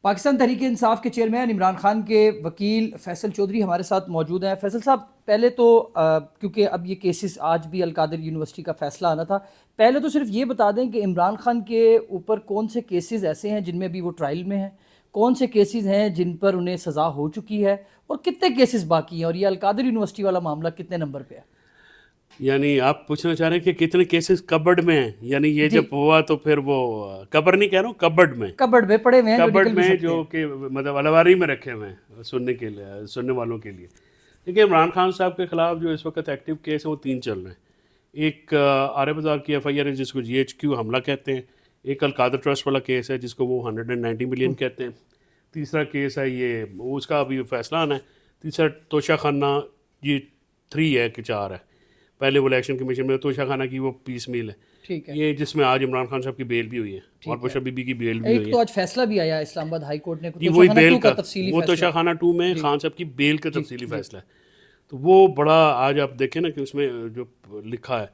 پاکستان تحریک انصاف کے چیئرمین عمران خان کے وکیل فیصل چودھری ہمارے ساتھ موجود ہیں۔ فیصل صاحب، پہلے تو کیونکہ اب یہ کیسز آج بھی القادر یونیورسٹی کا فیصلہ آنا تھا، پہلے تو صرف یہ بتا دیں کہ عمران خان کے اوپر کون سے کیسز ایسے ہیں جن میں بھی وہ ٹرائل میں ہیں، کون سے کیسز ہیں جن پر انہیں سزا ہو چکی ہے، اور کتنے کیسز باقی ہیں، اور یہ القادر یونیورسٹی والا معاملہ کتنے نمبر پہ ہے؟ یعنی آپ پوچھنا چاہ رہے ہیں کہ کتنے کیسز کبڈ میں ہیں؟ یعنی یہ جی، جب ہوا تو پھر وہ قبر نہیں کہہ رہا ہوں، کبڈ میں، کبڈ میں پڑے ہوئے ہیں جو کبڈ نکل بھی میں، سکتے ہیں۔ جو کہ مطلب الواری میں رکھے ہوئے ہیں سننے کے لیے، سننے والوں کے لیے۔ دیکھیے، عمران خان صاحب کے خلاف جو اس وقت ایکٹیو کیس ہیں وہ 3 چل رہے ہیں۔ ایک عارف بازار کی ایف آئی آر ہے جس کو جی ایچ کیو حملہ کہتے ہیں، ایک القادر ٹرسٹ والا کیس ہے جس کو وہ 190 ملین کہتے ہیں، تیسرا کیس ہے یہ، اس کا ابھی فیصلہ آنا ہے، تیسرا توشہ خانہ، یہ 3 ہے کہ 4 ہے، پہلے وہ الیکشن کمیشن میں توشہ خانہ کی وہ پیس میل ہے، ٹھیک ہے، یہ جس میں آج عمران خان صاحب کی بیل بھی ہوئی ہے اور ٹھیک ہے۔ بشر بی بی کی بیل بھی ایک ہوئی ہے۔ تو آج فیصلہ بھی آیا اسلام آباد ہائی کورٹ نے جی توشہ وہی خانہ بیل 2 کا کا، تفصیلی وہ فیصلہ۔ توشہ خانہ 2 میں جی خان صاحب کی بیل کا جی تفصیلی جی فیصلہ ہے۔ تو وہ بڑا آج آپ دیکھیں نا کہ اس میں جو لکھا ہے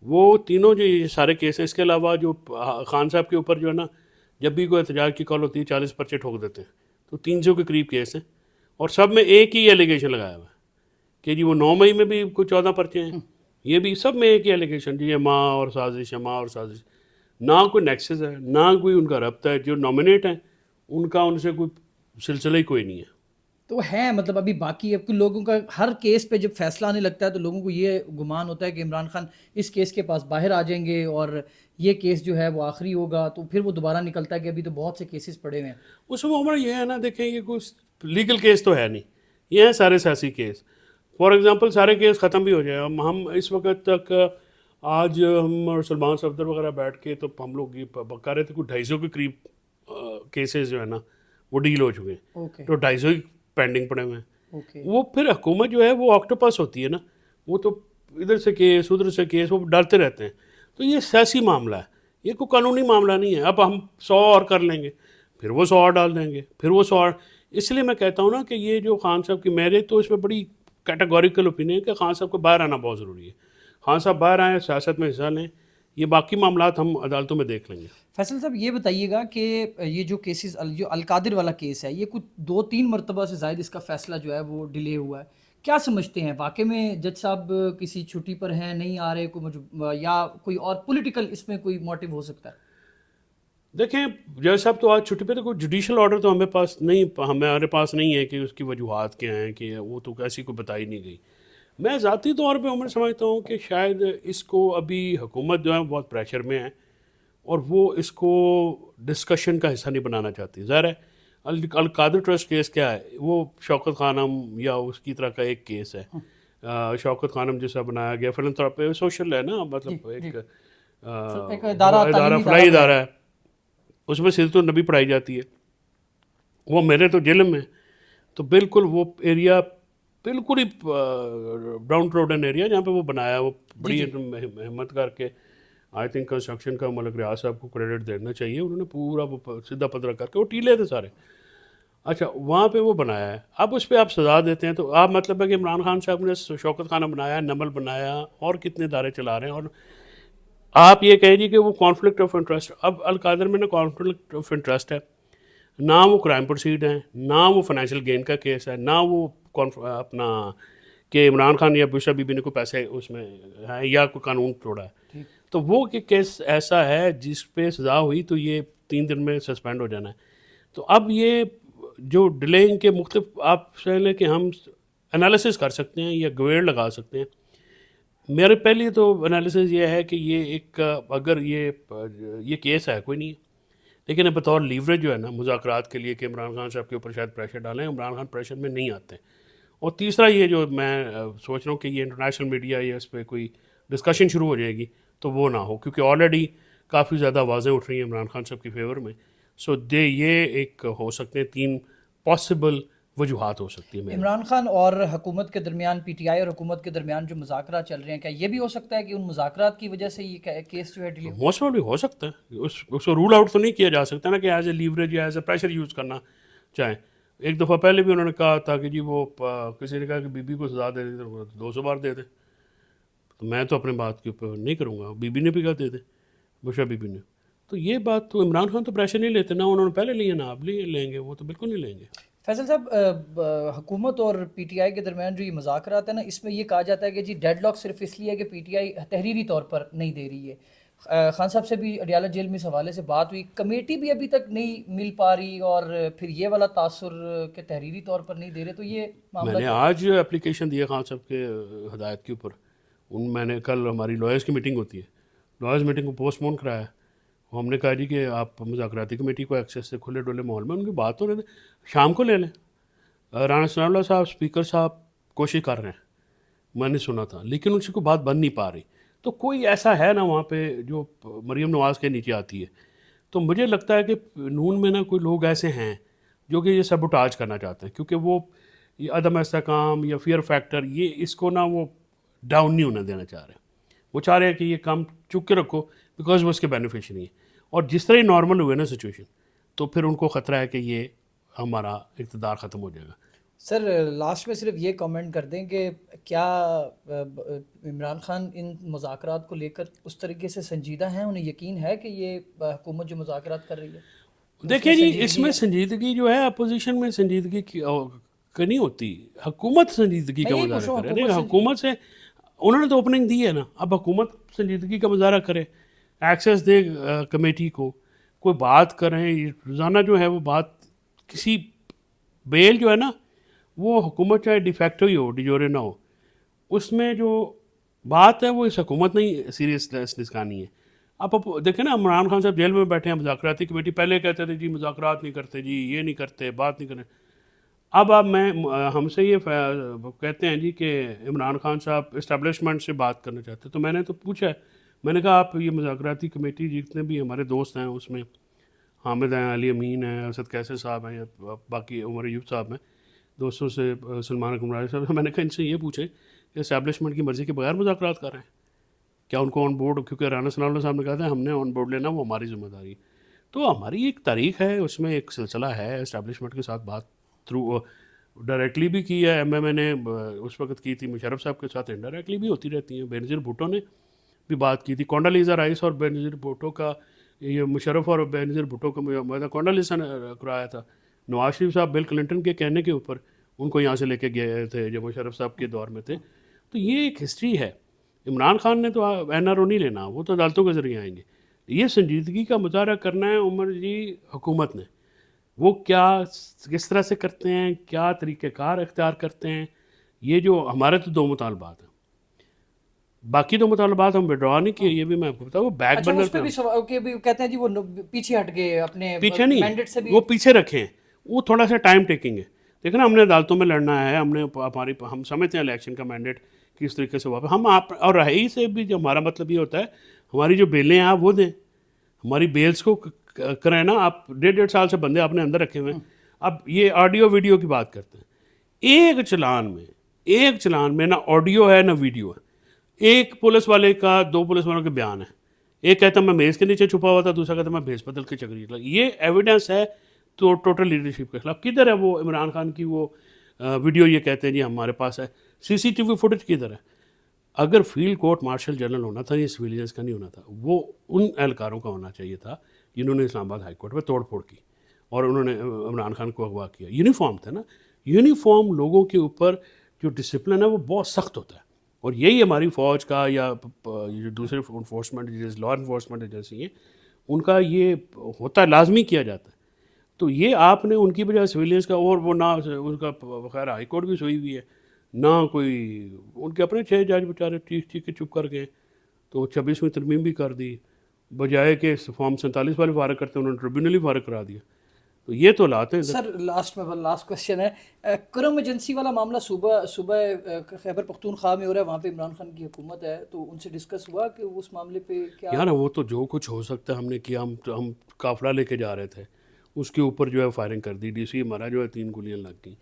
وہ تینوں جو یہ سارے کیس ہیں، اس کے علاوہ جو خان صاحب کے اوپر جو ہے نا، جب بھی کوئی احتجاج کی کال ہوتی ہے 40 پرچے ٹھوک دیتے ہیں، تو 300 کے قریب کیس ہیں، اور سب میں ایک ہی ایلیگیشن لگایا ہوا ہے کہ جی وہ 9 مئی میں بھی کوئی 14 پرچے ہیں، یہ بھی سب میں ایک ہی ایلیگیشن، جی یہ ماں اور سازش ہے، ماں اور سازش، نہ کوئی نیکسس ہے، نہ کوئی ان کا ربط ہے، جو نامنیٹ ہیں ان کا ان سے کوئی سلسلہ ہی کوئی نہیں ہے۔ تو ہے مطلب ابھی باقی ہے کہ لوگوں کا ہر کیس پہ جب فیصلہ آنے لگتا ہے تو لوگوں کو یہ گمان ہوتا ہے کہ عمران خان اس کیس کے پاس باہر آ جائیں گے اور یہ کیس جو ہے وہ آخری ہوگا، تو پھر وہ دوبارہ نکلتا ہے کہ ابھی تو بہت سے کیسز پڑے ہوئے ہیں۔ اس میں ہمارا یہ ہے نا، دیکھیں یہ کوئی لیگل کیس تو ہے نہیں، یہ ہیں سارے سیاسی کیس۔ فار ایگزامپل سارے کیس ختم بھی ہو جائے، ہم اس وقت تک، آج ہم اور سلمان صفدر وغیرہ بیٹھ کے تو ہم لوگ یہ کہہ رہے تھے کوئی 250 کے قریب کیسز جو ہے نا وہ ڈیل ہو چکے ہیں، اوکے تو 250 پینڈنگ پڑے ہوئے ہیں۔ اوکے وہ پھر حکومت جو ہے وہ آکٹوپس ہوتی ہے نا، وہ تو ادھر سے کیس ادھر سے کیس وہ ڈالتے رہتے ہیں، تو یہ سیاسی معاملہ ہے، یہ کوئی قانونی معاملہ نہیں ہے۔ اب ہم 100 اور کر لیں گے، پھر وہ 100 اور ڈال دیں گے، پھر وہ 100 اور، اس لیے میں کہتا ہوں نا کہ یہ جو خان صاحب کی، میرے تو اس میں بڑی کیٹیگوریکل اوپینین ہے کہ خان صاحب کو باہر آنا بہت ضروری ہے، خان صاحب باہر آئیں، سیاست میں حصہ لیں، یہ باقی معاملات ہم عدالتوں میں دیکھ لیں گے۔ فیصل صاحب یہ بتائیے گا کہ یہ جو کیسز، جو القادر والا کیس ہے، یہ کچھ 2-3 مرتبہ سے زائد اس کا فیصلہ جو ہے وہ ڈیلے ہوا ہے، کیا سمجھتے ہیں واقع میں جج صاحب کسی چھٹی پر ہیں، نہیں آ رہے، یا کوئی اور پولیٹیکل اس میں کوئی موٹیو ہو سکتا ہے؟ دیکھیں، جج صاحب تو آج چھٹی پہ، تو کوئی جوڈیشل آرڈر تو ہمارے پاس نہیں ہے کہ اس کی وجوہات کیا ہیں، کہ وہ تو ایسی کوئی بتائی نہیں گئی۔ میں ذاتی طور پہ عمر سمجھتا ہوں کہ شاید اس کو ابھی حکومت جو ہے بہت پریشر میں ہے، اور وہ اس کو ڈسکشن کا حصہ نہیں بنانا چاہتی۔ ظاہر ہے القادر ٹرسٹ کیس کیا ہے، وہ شوکت خانم یا اس کی طرح کا ایک کیس ہے، شوکت خانم جیسا بنایا گیا، فلنتھراپی سوشل ہے نا، جی مطلب جی، ایک ایک ادارہ، ادارہ، تعلیمی ادارہ فلاحی بنایا۔ ادارہ ہے، اس میں سیرت النبی پڑھائی جاتی ہے، وہ میرے تو جلم ہے، تو بالکل وہ ایریا بالکل ہی ڈاؤن ٹروڈن ایریا جہاں پہ وہ بنایا، وہ جی بڑی جی، ہمت کر کے، آئی تھنک کنسٹرکشن کا ملک ریاض صاحب کو کریڈٹ دینا چاہیے، انہوں نے پورا وہ سیدھا پدرا کر کے، وہ ٹیلے تھے سارے، اچھا وہاں پہ وہ بنایا ہے، اب اس پہ آپ سزا دیتے ہیں، تو آپ مطلب ہے کہ عمران خان صاحب نے شوکت خانہ بنایا، نمل بنایا، اور کتنے ادارے چلا رہے ہیں، اور آپ یہ کہہ دیجیے کہ وہ کانفلکٹ آف انٹرسٹ، اب القادر میں نا کانفلکٹ آف انٹرسٹ ہے، نہ وہ کرائم پروسیڈ ہیں، نہ وہ فائنینشیل گین کا کیس ہے، نہ وہ اپنا کہ عمران خان یا بشرا بی بی نے کوئی پیسے اس میں ہیں یا کوئی قانون توڑا ہے، ٹھیک۔ تو وہ کیس ایسا ہے جس پہ سزا ہوئی تو یہ 3 دن میں سسپینڈ ہو جانا ہے۔ تو اب یہ جو ڈیلینگ کے مختلف، آپ سمجھ لیں کہ ہم انالیسس کر سکتے ہیں یا گویڑ لگا سکتے ہیں۔ میرے پہلی تو انالیسس یہ ہے کہ یہ ایک، اگر یہ کیس ہے کوئی نہیں ہے، لیکن بطور لیوریج جو ہے نا مذاکرات کے لیے کہ عمران خان صاحب کے اوپر شاید پریشر ڈالیں، عمران خان پریشر میں نہیں آتے ہیں۔ اور تیسرا یہ جو میں سوچ رہا ہوں کہ یہ انٹرنیشنل میڈیا یا اس پہ کوئی ڈسکشن شروع ہو جائے گی تو وہ نہ ہو، کیونکہ آلریڈی کافی زیادہ آوازیں اٹھ رہی ہیں عمران خان صاحب کی فیور میں، سو یہ ایک ہو سکتے ہیں 3 پاسبل وجوہات ہو سکتی ہیں میرے۔ عمران خان اور حکومت کے درمیان، پی ٹی آئی اور حکومت کے درمیان جو مذاکرات چل رہے ہیں، کیا یہ بھی ہو سکتا ہے کہ ان مذاکرات کی وجہ سے یہ کیس جو ہے ڈیلے ہو؟ موسٹ بھی ہو سکتا ہے، اس کو رول آؤٹ تو نہیں کیا جا سکتا نا کہ ایز اے لیوریج یا ایز اے پریشر یوز کرنا چاہیں۔ ایک دفعہ پہلے بھی انہوں نے کہا تھا کہ جی وہ کسی نے کہا کہ بی بی کو سزا دے دیں تو 200 بار دے دیں، تو میں تو اپنے بات کے اوپر نہیں کروں گا، بی بی نے بھی کہا دے دیں، بشرا بی بی نے، تو یہ بات تو عمران خان تو پریشر نہیں لیتے، نہ انہوں نے پہلے لیا نہ اب لیں گے، وہ تو بالکل نہیں لیں گے. فیصل صاحب، حکومت اور پی ٹی آئی کے درمیان جو یہ مذاکرات ہیں نا، اس میں یہ کہا جاتا ہے کہ جی ڈیڈ لاک صرف اس لیے ہے کہ پی ٹی آئی تحریری طور پر نہیں دے رہی ہے. خان صاحب سے بھی اڈیالہ جیل میں اس حوالے سے بات ہوئی، کمیٹی بھی ابھی تک نہیں مل پا رہی، اور پھر یہ والا تاثر کہ تحریری طور پر نہیں دے رہے، تو یہ میں معاملہ نے کیا؟ آج اپلیکیشن دیا خان صاحب کے ہدایت کے اوپر. میں نے کل ہماری لائرس کی میٹنگ ہوتی ہے، لائرس میٹنگ کو پوسٹ پون کرایا. ہم نے کہا جی کہ آپ مذاکراتی کمیٹی کو ایکسیس سے کھلے ڈولے ماحول میں ان کی بات ہو رہے تھے، شام کو لے لیں. رانا ثناء اللہ صاحب اسپیکر صاحب کوشش کر رہے ہیں، میں نے سنا تھا، لیکن ان سے کوئی بات بن نہیں پا رہی. تو کوئی ایسا ہے نا وہاں پہ جو مریم نواز کے نیچے آتی ہے. تو مجھے لگتا ہے کہ نون میں نا کوئی لوگ ایسے ہیں جو کہ یہ سبوٹاج کرنا چاہتے ہیں، کیونکہ وہ یہ عدم استحکام یا فیئر فیکٹر، یہ اس کو نا وہ ڈاؤن نہیں ہونے دینا چاہ رہے. وہ چاہ رہے ہیں کہ یہ کام چک کے رکھو بیکاز وہ اس کے بینیفیشری ہیں. اور جس طرح ہی نارمل ہوئے نا سچویشن، تو پھر ان کو خطرہ ہے کہ یہ ہمارا اقتدار ختم ہو جائے گا. سر لاسٹ میں صرف یہ کامنٹ کر دیں کہ کیا عمران خان ان مذاکرات کو لے کر اس طریقے سے سنجیدہ ہیں، انہیں یقین ہے کہ یہ حکومت جو مذاکرات کر رہی ہے دیکھیں جی، اس میں سنجیدگی جو ہے اپوزیشن میں سنجیدگی کی نہیں ہوتی، حکومت سنجیدگی کا مظاہرہ کرے. نہیں، حکومت سے انہوں نے تو اوپننگ دی ہے نا، اب حکومت سنجیدگی کا مظاہرہ کرے، ایکسیس دے کمیٹی کو، کوئی بات کریں. روزانہ جو ہے وہ بات کسی بیل جو ہے نا، وہ حکومت چاہے ڈیفیکٹو ہی ہو، ڈیجورے نہ ہو، اس میں جو بات ہے وہ اس حکومت نے ہی سیریسنیس دکھانی ہے. آپ دیکھیں نا، عمران خان صاحب جیل میں بیٹھے ہیں، مذاکراتی کمیٹی پہلے کہتے تھے جی مذاکرات نہیں کرتے، جی یہ نہیں کرتے، بات نہیں کرتے. اب ہم سے یہ کہتے ہیں جی کہ عمران خان صاحب اسٹیبلشمنٹ سے بات کرنا چاہتے. تو میں نے تو پوچھا ہے، میں نے کہا آپ یہ مذاکراتی کمیٹی جتنے بھی ہمارے دوست ہیں، اس میں حامد ہیں، علی امین ہیں، اسد کیسر صاحب ہیں، یا باقی عمر ایوب صاحب ہیں، دوستوں سے سلمان اکمل صاحب ہیں، میں نے کہا ان سے یہ پوچھیں کہ اسٹیبلشمنٹ کی مرضی کے بغیر مذاکرات کر رہے ہیں کیا؟ ان کو آن بورڈ، کیونکہ رانا ثناء اللہ صاحب نے کہا تھا ہم نے آن بورڈ لینا، وہ ہماری ذمہ داری ہے. تو ہماری ایک تاریخ ہے، اس میں ایک سلسلہ ہے. اسٹیبلشمنٹ کے ساتھ بات تھرو ڈائریکٹلی بھی کی ہے، ایم ایم اے نے اس وقت کی تھی، مشرف صاحب کے ساتھ انڈائریکٹلی بھی ہوتی رہتی ہیں. بینظیر بھٹو نے بھی بات کی تھی، کونڈالیزا رائس اور بینظیر بھٹو کا، یہ مشرف اور بینظیر بھٹو کا معاہدہ کونڈالیزا نے کرایا تھا. نواز شریف صاحب بل کلنٹن کے کہنے کے اوپر ان کو یہاں سے لے کے گئے تھے جب مشرف صاحب کے دور میں تھے. تو یہ ایک ہسٹری ہے. عمران خان نے تو این آر او نہیں لینا، وہ تو عدالتوں کے ذریعے آئیں گے. یہ سنجیدگی کا مظاہرہ کرنا ہے عمر جی حکومت نے، وہ کیا کس طرح سے کرتے ہیں، کیا طریقہ کار اختیار کرتے ہیں. یہ جو ہمارے تو دو مطالبات ہیں، باقی دو مطالبات ہم وڈرا نہیں کیے، یہ بھی میں آپ کو بتاؤں. وہ بیک برنر اس پہ بھی کہتے ہیں جی وہ پیچھے ہٹ گئے اپنے پیچھے نہیں، مینڈیٹ سے بھی. وہ پیچھے رکھیں، وہ تھوڑا سا ٹائم ٹیکنگ ہے. دیکھیں نا، ہم نے عدالتوں میں لڑنا ہے، ہم سمجھتے ہیں الیکشن کا مینڈیٹ کس طریقے سے واپس ہم آپ اور رہائی سے بھی جو ہمارا مطلب یہ ہوتا ہے ہماری جو بیلیں ہیں آپ وہ دیں، ہماری بیلز کو کریں نا. آپ 1.5 سال سے بندے آپ نے اندر رکھے ہوئے ہیں. اب یہ آڈیو ویڈیو کی بات کرتے ہیں، ایک چلان میں نہ آڈیو ہے نہ ویڈیو ہے. ایک پولیس والے کا، 2 پولیس والوں کے بیان ہے، ایک کہتا ہے میں میز کے نیچے چھپا ہوا تھا، دوسرا کہتا ہے میں بھیس بدل کے چکری. یہ ایویڈنس ہے تو ٹوٹل لیڈرشپ کے خلاف. کدھر ہے وہ عمران خان کی وہ ویڈیو؟ یہ کہتے ہیں جی ہمارے پاس ہے. سی سی ٹی وی فوٹیج کدھر ہے؟ اگر فیلڈ کورٹ مارشل جنرل ہونا تھا، یہ سویلینس کا نہیں ہونا تھا، وہ ان اہلکاروں کا ہونا چاہیے تھا جنہوں نے اسلام آباد ہائی کورٹ میں توڑ پھوڑ کی اور انہوں نے عمران خان کو اغوا کیا. یونیفارم تھا نا، یونیفارم لوگوں کے اوپر جو ڈسپلن ہے وہ بہت سخت ہوتا ہے. اور یہی ہماری فوج کا یا دوسرے انفورسمنٹ لا انفورسمنٹ ایجنسی ہیں، ان کا یہ ہوتا ہے، لازمی کیا جاتا ہے. تو یہ آپ نے ان کی بجائے سویلینس کا، اور وہ نہ ان کا بخیر ہائی کورٹ بھی سوئی ہوئی ہے، نہ کوئی ان کے اپنے 6 جج بیچارے ٹھیک کے چپ کر گئے. تو 26ویں ترمیم بھی کر دی، بجائے کہ فارم 47 والے فارغ کرتے انہوں نے ٹریبیونل ہی فارغ کرا دیا. تو یہ تو لاتے ہیں. سر لاسٹ کوشچن ہے، کرم ایجنسی والا معاملہ صوبہ خیبر پختونخوا میں ہو رہا ہے، وہاں پہ عمران خان کی حکومت ہے، تو ان سے ڈسکس ہوا کہ اس معاملے پہ کیا؟ یار وہ تو جو کچھ ہو سکتا ہے ہم نے کیا. ہم قافلہ لے کے جا رہے تھے، اس کے اوپر جو ہے فائرنگ کر دی. ڈی سی ہمارا جو ہے 3 گولیاں لگ گئیں.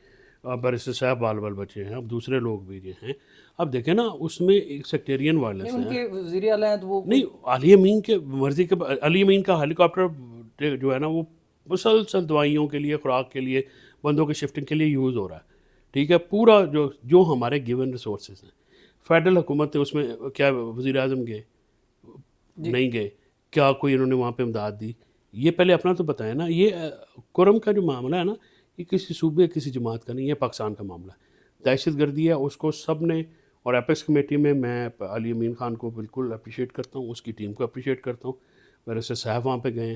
اب بیرسٹر صاحب بال بچے ہیں، اب دوسرے لوگ بھی جو ہیں. اب دیکھیں نا، اس میں ایک سیکٹیرین وائلنس ان ہے. کے وزیر اعلیٰ ہیں تو وہ نہیں، علی امین کے مرضی کے، علی امین کا ہیلی کاپٹر جو ہے نا وہ مسلسل دوائیوں کے لیے، خوراک کے لیے، بندوں کے شفٹنگ کے لیے یوز ہو رہا ہے. ٹھیک ہے، پورا جو ہمارے گیون ریسورسز ہیں. فیڈرل حکومت نے اس میں کیا وزیر اعظم گئے؟ نہیں گئے. کیا کوئی انہوں نے وہاں پہ امداد دی؟ یہ پہلے اپنا تو بتائیں نا. یہ کرم کا جو معاملہ ہے نا یہ کسی صوبے کسی جماعت کا نہیں، یہ پاکستان کا معاملہ ہے. دہشت گردی ہے اس کو سب نے، اور ایپیکس کمیٹی میں علی امین خان کو بالکل اپریشیٹ کرتا ہوں، اس کی ٹیم کو اپریشیٹ کرتا ہوں. میرے سے صاحب وہاں پہ گئے ہیں.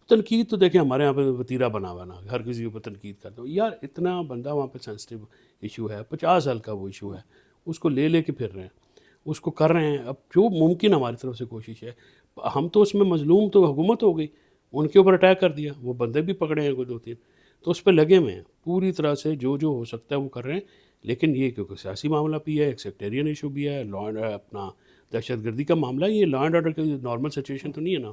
تنقید تو دیکھیں ہمارے یہاں پہ وتیرہ بنا ہوا نا، ہر کسی کے اوپر تنقید کرتا ہوں. یار اتنا بندہ وہاں پہ سینسٹیو ایشو ہے، 50 سال کا وہ ایشو ہے، اس کو لے کے پھر رہے ہیں، اس کو کر رہے ہیں. اب جو ممکن ہماری طرف سے کوشش ہے، ہم تو اس میں مظلوم تو حکومت ہو گئی، ان کے اوپر اٹیک کر دیا، وہ بندے بھی پکڑے ہیں کوئی 2-3، تو اس پہ لگے ہوئے ہیں پوری طرح سے، جو ہو سکتا ہے وہ کر رہے ہیں. لیکن یہ کیونکہ سیاسی معاملہ بھی ہے، ایک سیکٹیرین ایشو بھی ہے، اپنا دہشت گردی کا معاملہ ہے. یہ لا اینڈ آرڈر کی نارمل سچویشن تو نہیں ہے نا،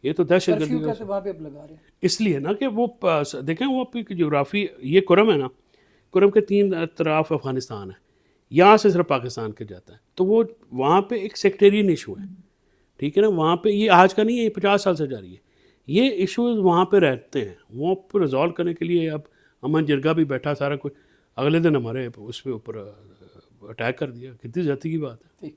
یہ تو دہشت گردی کرفیو کا کہتے وہاں پہ اب لگا رہے ہیں. اس لیے نا کہ وہ دیکھیں وہ آپ کی جغرافی، یہ کرم ہے نا، کرم کے 3 اطراف افغانستان ہے، یہاں سے صرف پاکستان کے جاتا ہے، تو وہ وہاں پہ ایک سیکٹیرین ایشو ہے. ٹھیک ہے نا، وہاں پہ یہ آج کا نہیں ہے، یہ 50 سال سے جاری ہے. یہ ایشوز وہاں پہ رہتے ہیں، وہ پہ ریزالو کرنے کے لیے اب امن جرگہ بھی بیٹھا سارا کچھ، اگلے دن ہمارے اس پہ اوپر اٹیک کر دیا. کتنی زیادتی کی بات ہے.